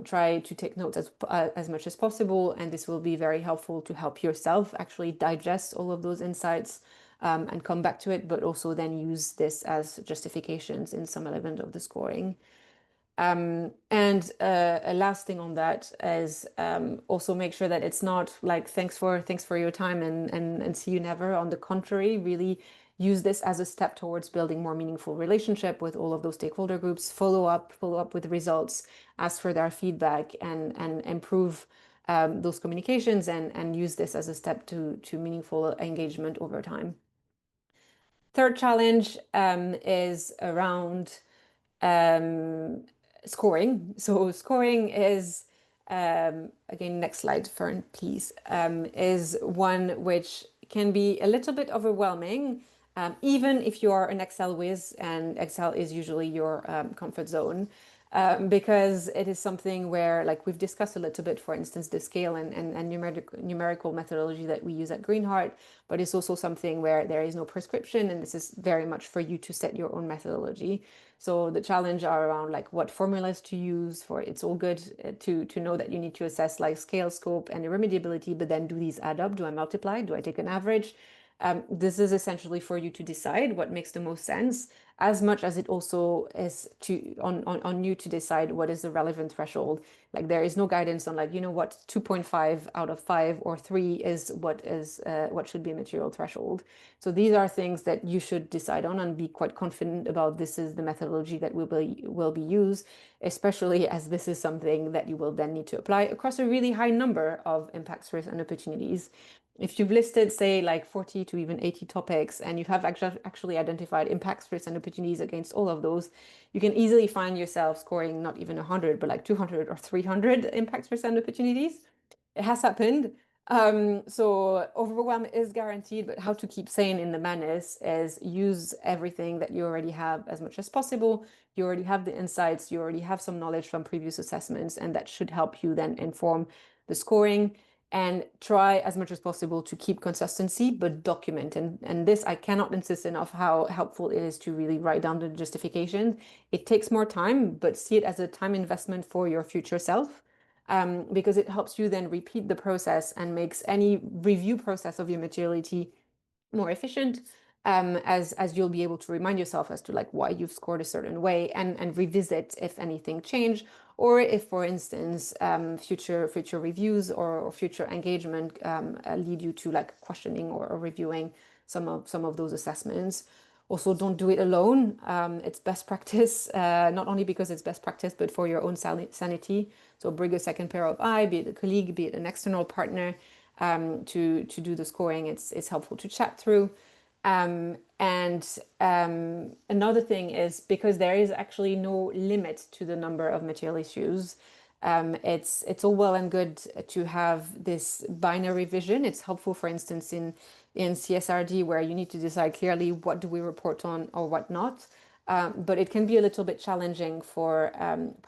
Try to take notes as much as possible, and this will be very helpful to help yourself actually digest all of those insights, and come back to it, but also then use this as justifications in some element of the scoring. And a last thing on that is also make sure that it's not thanks for your time and see you never. On the contrary, really use this as a step towards building more meaningful relationship with all of those stakeholder groups. Follow up with the results, ask for their feedback, and improve those communications, and use this as a step to meaningful engagement over time. Third challenge is around scoring. So scoring is, again, next slide, Fern, please, is one which can be a little bit overwhelming, even if you are an Excel whiz, and Excel is usually your comfort zone, because it is something where, we've discussed a little bit, for instance, the scale and numerical methodology that we use at Greenheart, but it's also something where there is no prescription, and this is very much for you to set your own methodology. So the challenge are around what formulas to use for. It's all good to know that you need to assess scale, scope, and irremediability, but then do these add up? Do I multiply? Do I take an average? This is essentially for you to decide what makes the most sense, as much as it also is on you to decide what is the relevant threshold. Like there is no guidance on like, you know what, 2.5 out of 5 or 3 is what should be a material threshold. So these are things that you should decide on and be quite confident about. This is the methodology that will be used, especially as this is something that you will then need to apply across a really high number of impacts, risks, and opportunities. If you've listed, say, like 40 to even 80 topics, and you have actually identified impacts, risks, and opportunities against all of those, you can easily find yourself scoring not even 100, but like 200 or 300 impacts, risks, and opportunities. It has happened. So overwhelm is guaranteed, but how to keep sane in the madness is use everything that you already have as much as possible. You already have the insights, you already have some knowledge from previous assessments, and that should help you then inform the scoring. And try as much as possible to keep consistency, but document. And this, I cannot insist enough how helpful it is to really write down the justification. It takes more time, but see it as a time investment for your future self, because it helps you then repeat the process and makes any review process of your materiality more efficient, as you'll be able to remind yourself as to like why you've scored a certain way, and revisit if anything changed, or if, for instance, future reviews or future engagement lead you to like questioning or reviewing some of those assessments. Also, don't do it alone. It's best practice, not only because it's best practice, but for your own sanity. So bring a second pair of eyes, be it a colleague, be it an external partner, to do the scoring. It's helpful to chat through. And another thing is, because there is actually no limit to the number of material issues, it's all well and good to have this binary vision. It's helpful, for instance, in CSRD, where you need to decide clearly what do we report on or what not. But it can be a little bit challenging for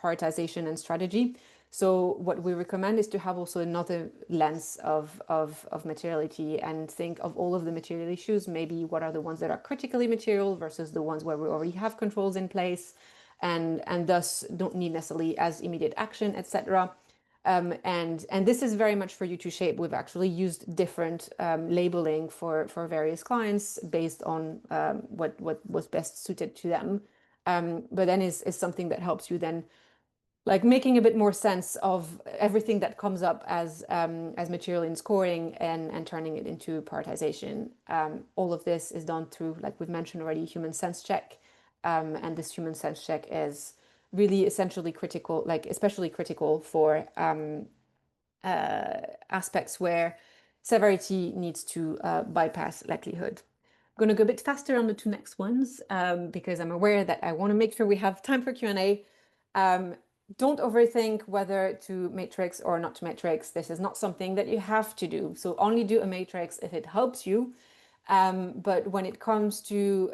prioritization and strategy. So what we recommend is to have also another lens of materiality and think of all of the material issues, maybe what are the ones that are critically material versus the ones where we already have controls in place, and thus don't need necessarily as immediate action, etc. And this is very much for you to shape. We've actually used different labeling for various clients based on what was best suited to them. But then is something that helps you then like making a bit more sense of everything that comes up as material in scoring, and turning it into prioritization. All of this is done through, like we've mentioned already, human sense check. And this human sense check is really essentially critical, like especially critical for aspects where severity needs to bypass likelihood. I'm going to go a bit faster on the two next ones, because I'm aware that I want to make sure we have time for Q&A. Don't overthink whether to matrix or not to matrix. This is not something that you have to do. So only do a matrix if it helps you. But when it comes to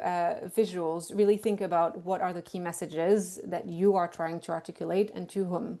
visuals, really think about what are the key messages that you are trying to articulate and to whom.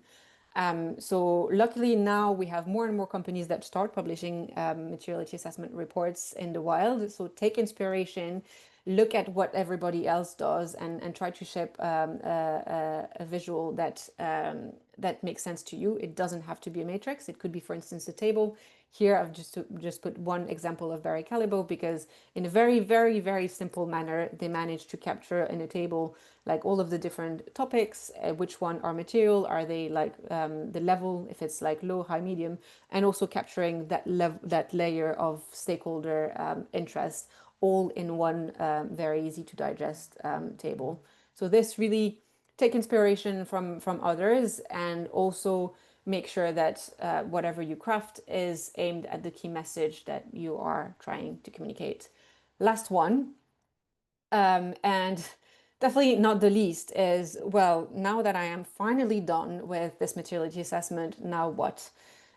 So luckily now we have more and more companies that start publishing materiality assessment reports in the wild. So take inspiration, look at what everybody else does, and try to shape a visual that makes sense to you. It doesn't have to be a matrix. It could be, for instance, a table. Here I've just put one example of Barry Callebaut, because in a very, very, very simple manner, they managed to capture in a table like all of the different topics, which one are material, are they like the level, if it's like low, high, medium, and also capturing that layer of stakeholder interest, all in one very easy to digest table. So this really take inspiration from others, and also make sure that whatever you craft is aimed at the key message that you are trying to communicate. Last one, and definitely not the least, is, well, now that I am finally done with this materiality assessment, now what?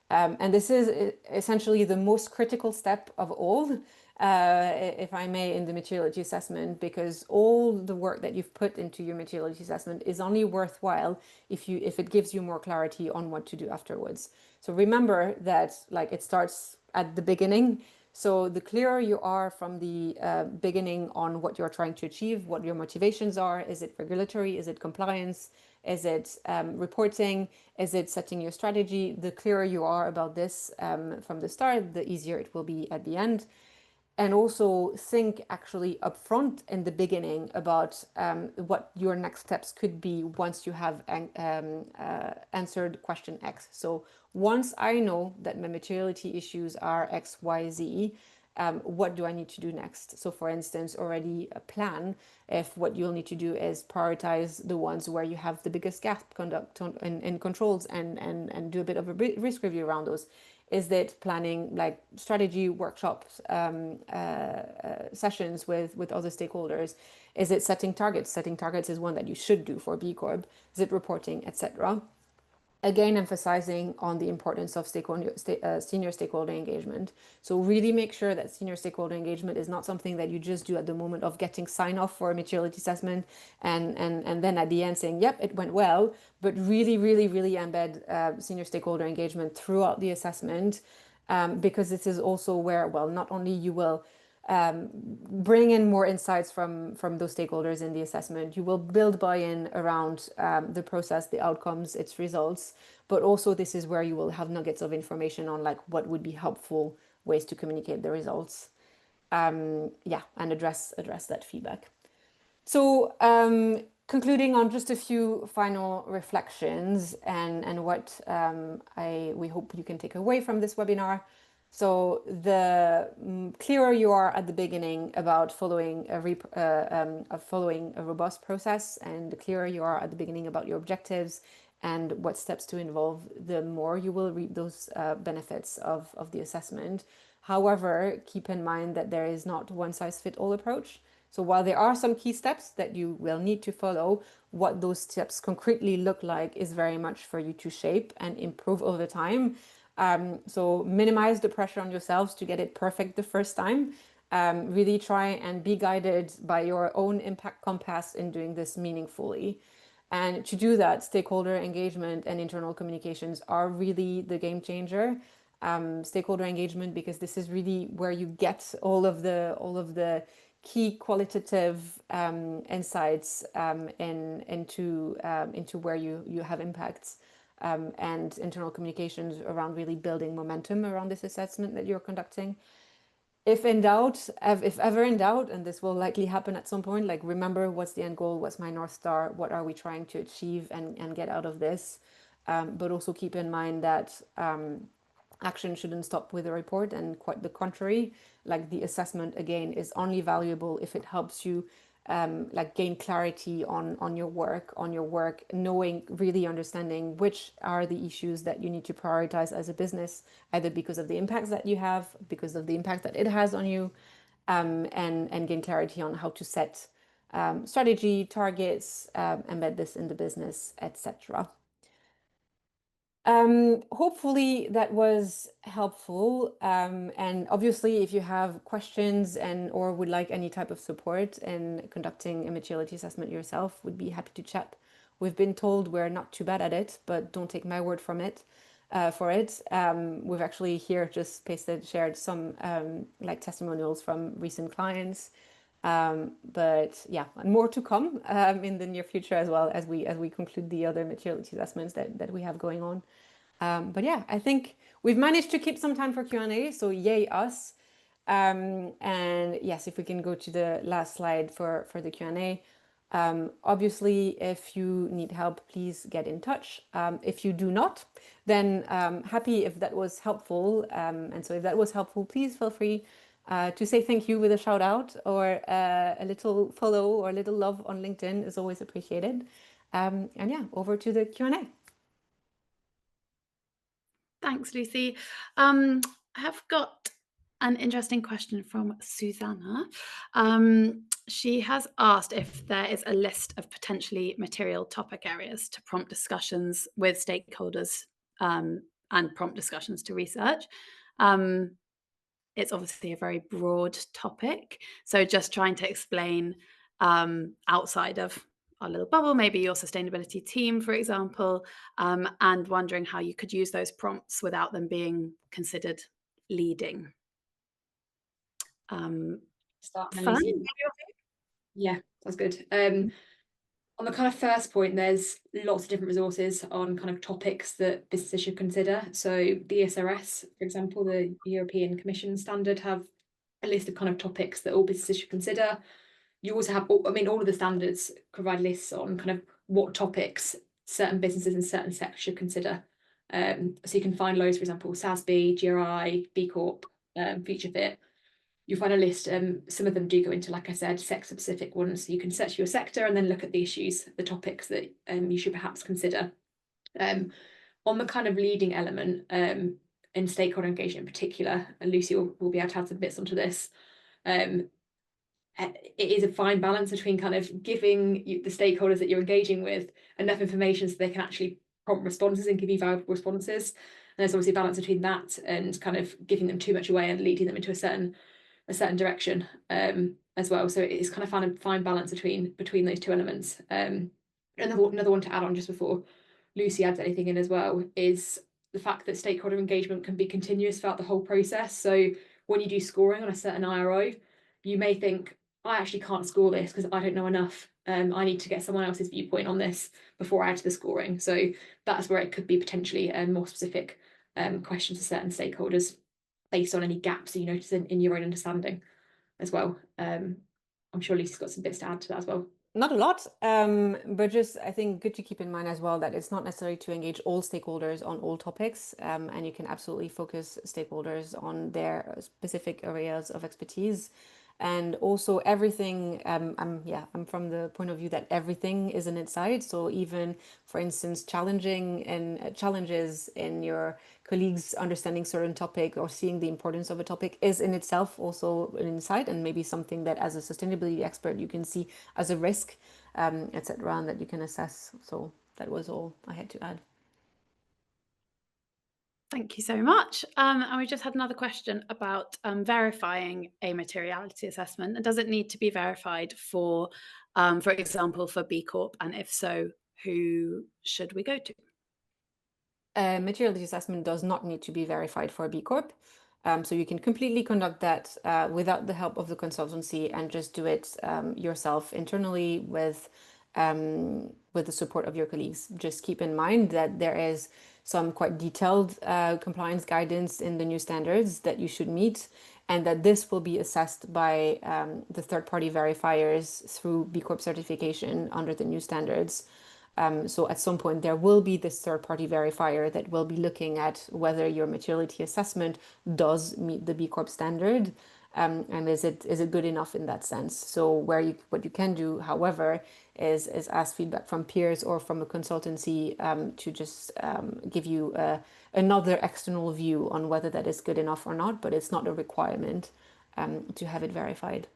And this is essentially the most critical step of all, if I may, in the materiality assessment, because all the work that you've put into your materiality assessment is only worthwhile if it gives you more clarity on what to do afterwards. So remember that like it starts at the beginning. So the clearer you are from the beginning on what you're trying to achieve, what your motivations are, is it regulatory, is it compliance, is it reporting, is it setting your strategy? The clearer you are about this from the start, the easier it will be at the end. and also think actually upfront in the beginning about what your next steps could be once you have answered question X. So once I know that my materiality issues are X, Y, Z, what do I need to do next? So for instance, already a plan if what you'll need to do is prioritize the ones where you have the biggest gap in controls and do a bit of a risk review around those. Is that planning like strategy workshops, sessions with other stakeholders? Is it setting targets? Setting targets is one that you should do for B Corp. Is it reporting, etc.? Again, emphasizing on the importance of senior stakeholder engagement. So really make sure that senior stakeholder engagement is not something that you just do at the moment of getting sign off for a materiality assessment and then at the end saying, yep, it went well, but really, really, really embed senior stakeholder engagement throughout the assessment, because this is also where, well, not only you will bring in more insights from those stakeholders in the assessment. You will build buy-in around the process, the outcomes, its results, but also this is where you will have nuggets of information on like what would be helpful ways to communicate the results. Yeah, and address that feedback. So concluding on just a few final reflections and what we hope you can take away from this webinar. So the clearer you are at the beginning about following a robust process, and the clearer you are at the beginning about your objectives and what steps to involve, the more you will reap those benefits of the assessment. However, keep in mind that there is not one size fits all approach. So while there are some key steps that you will need to follow, what those steps concretely look like is very much for you to shape and improve over time. So minimize the pressure on yourselves to get it perfect the first time. Really try and be guided by your own impact compass in doing this meaningfully. And to do that, stakeholder engagement and internal communications are really the game changer. Stakeholder engagement, because this is really where you get all of the key qualitative insights into where you have impacts, and internal communications around really building momentum around this assessment that you're conducting. If ever in doubt, and this will likely happen at some point, like remember what's the end goal, what's my North Star, what are we trying to achieve and get out of this, but also keep in mind that action shouldn't stop with a report, and quite the contrary. Like the assessment again is only valuable if it helps you like gain clarity on your work, knowing, really understanding which are the issues that you need to prioritize as a business, either because of the impacts that you have, because of the impact that it has on you, and gain clarity on how to set strategy, targets, embed this in the business, etc. Hopefully that was helpful. And obviously, if you have questions or would like any type of support in conducting a materiality assessment yourself, would be happy to chat. We've been told we're not too bad at it, but don't take my word from it. For it, we've actually here just shared some like testimonials from recent clients. But yeah, more to come in the near future as well as we conclude the other materiality assessments that we have going on. But yeah, I think we've managed to keep some time for Q&A, so yay us. And yes, if we can go to the last slide for the Q&A. Obviously, if you need help, please get in touch. If you do not, then happy if that was helpful. And so if that was helpful, please feel free to say thank you with a shout out, or a little follow or a little love on LinkedIn is always appreciated. And yeah, over to the Q&A. Thanks, Lucy. I have got an interesting question from Susanna. She has asked if there is a list of potentially material topic areas to prompt discussions with stakeholders, and prompt discussions to research. It's obviously a very broad topic, so just trying to explain outside of our little bubble, maybe your sustainability team, for example, and wondering how you could use those prompts without them being considered leading. Start, Fun? Yeah, that's good. On the kind of first point, there's lots of different resources on kind of topics that businesses should consider. So the ESRS, for example, the European Commission standard, have a list of kind of topics that all businesses should consider. You also have, I mean, all of the standards provide lists on kind of what topics certain businesses in certain sectors should consider. So you can find loads, for example, SASB, GRI, B Corp, Future Fit. You'll find a list. Some of them do go into, like I said, sector-specific ones. So you can search your sector and then look at the issues, the topics that you should perhaps consider. On the kind of leading element, in stakeholder engagement in particular, and Lucy will be able to add some bits onto this. It is a fine balance between kind of giving the stakeholders that you're engaging with enough information so they can actually prompt responses and give you valuable responses. And there's obviously a balance between that and kind of giving them too much away and leading them into a certain direction as well. So it's kind of found a fine balance between those two elements. Another one to add on just before Lucy adds anything in as well is the fact that stakeholder engagement can be continuous throughout the whole process. So when you do scoring on a certain IRO, you may think, I actually can't score this because I don't know enough. I need to get someone else's viewpoint on this before I add to the scoring. So that's where it could be potentially more specific questions to certain stakeholders based on any gaps that you notice in your own understanding as well. I'm sure Lucy's got some bits to add to that as well. Not a lot, but just I think good to keep in mind as well that it's not necessary to engage all stakeholders on all topics, and you can absolutely focus stakeholders on their specific areas of expertise. And also everything, I'm from the point of view that everything is an insight. So even, for instance, challenges in your colleagues understanding certain topic or seeing the importance of a topic is in itself also an insight, and maybe something that as a sustainability expert you can see as a risk, etc., and that you can assess. So that was all I had to add. Thank you so much. And we just had another question about verifying a materiality assessment. And does it need to be verified for example, for B Corp? And if so, who should we go to? Materiality assessment does not need to be verified for a B Corp. So you can completely conduct that without the help of the consultancy and just do it yourself internally with the support of your colleagues. Just keep in mind that there is some quite detailed compliance guidance in the new standards that you should meet, and that this will be assessed by the third-party verifiers through B Corp certification under the new standards. So at some point there will be this third-party verifier that will be looking at whether your materiality assessment does meet the B Corp standard, and is it good enough in that sense. So what you can do, however, is ask feedback from peers or from a consultancy to just give you another external view on whether that is good enough or not, but it's not a requirement to have it verified.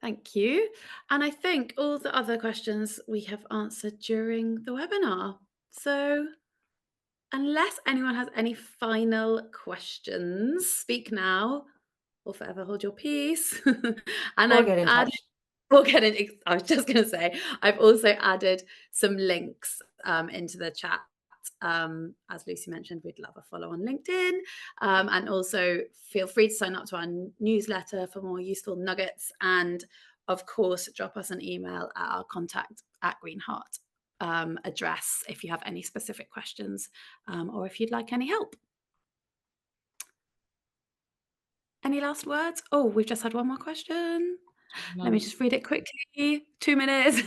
Thank you. And I think all the other questions we have answered during the webinar. So unless anyone has any final questions, speak now or forever hold your peace. And Or get in touch. I was just going to say, I've also added some links into the chat. As Lucy mentioned, we'd love a follow on LinkedIn. And also feel free to sign up to our newsletter for more useful nuggets. And of course, drop us an email at our contact@Greenheart address if you have any specific questions or if you'd like any help. Any last words? Oh, we've just had one more question. Let me just read it quickly. 2 minutes.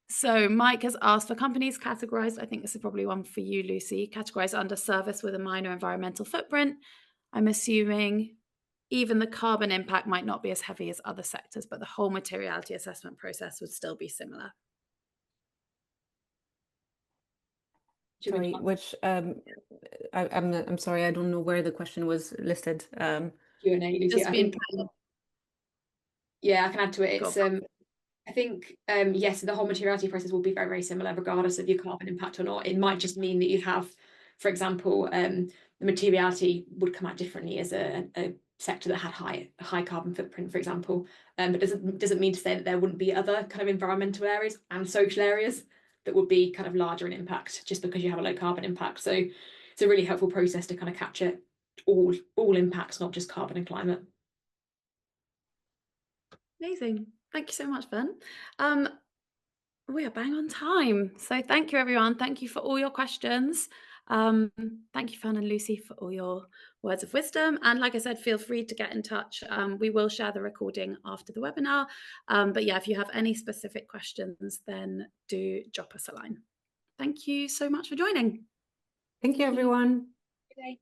So Mike has asked, for companies categorized, I think this is probably one for you, Lucy, categorized under service with a minor environmental footprint. I'm assuming even the carbon impact might not be as heavy as other sectors, but the whole materiality assessment process would still be similar. Sorry, which I'm sorry, I don't know where the question was listed. Q&A, Lucy. I think, yeah, I can add to it. It's I think yes, the whole materiality process will be very, very similar regardless of your carbon impact or not. It might just mean that you have, for example, the materiality would come out differently as a sector that had high carbon footprint, for example. But doesn't mean to say that there wouldn't be other kind of environmental areas and social areas that would be kind of larger in impact just because you have a low carbon impact. So it's a really helpful process to kind of capture all impacts, not just carbon and climate. Amazing. Thank you so much, Ben. We are bang on time. So thank you, everyone. Thank you for all your questions. Thank you, Fern and Lucy, for all your words of wisdom. And like I said, feel free to get in touch. We will share the recording after the webinar. But yeah, if you have any specific questions, then do drop us a line. Thank you so much for joining. Thank you, everyone. Good day.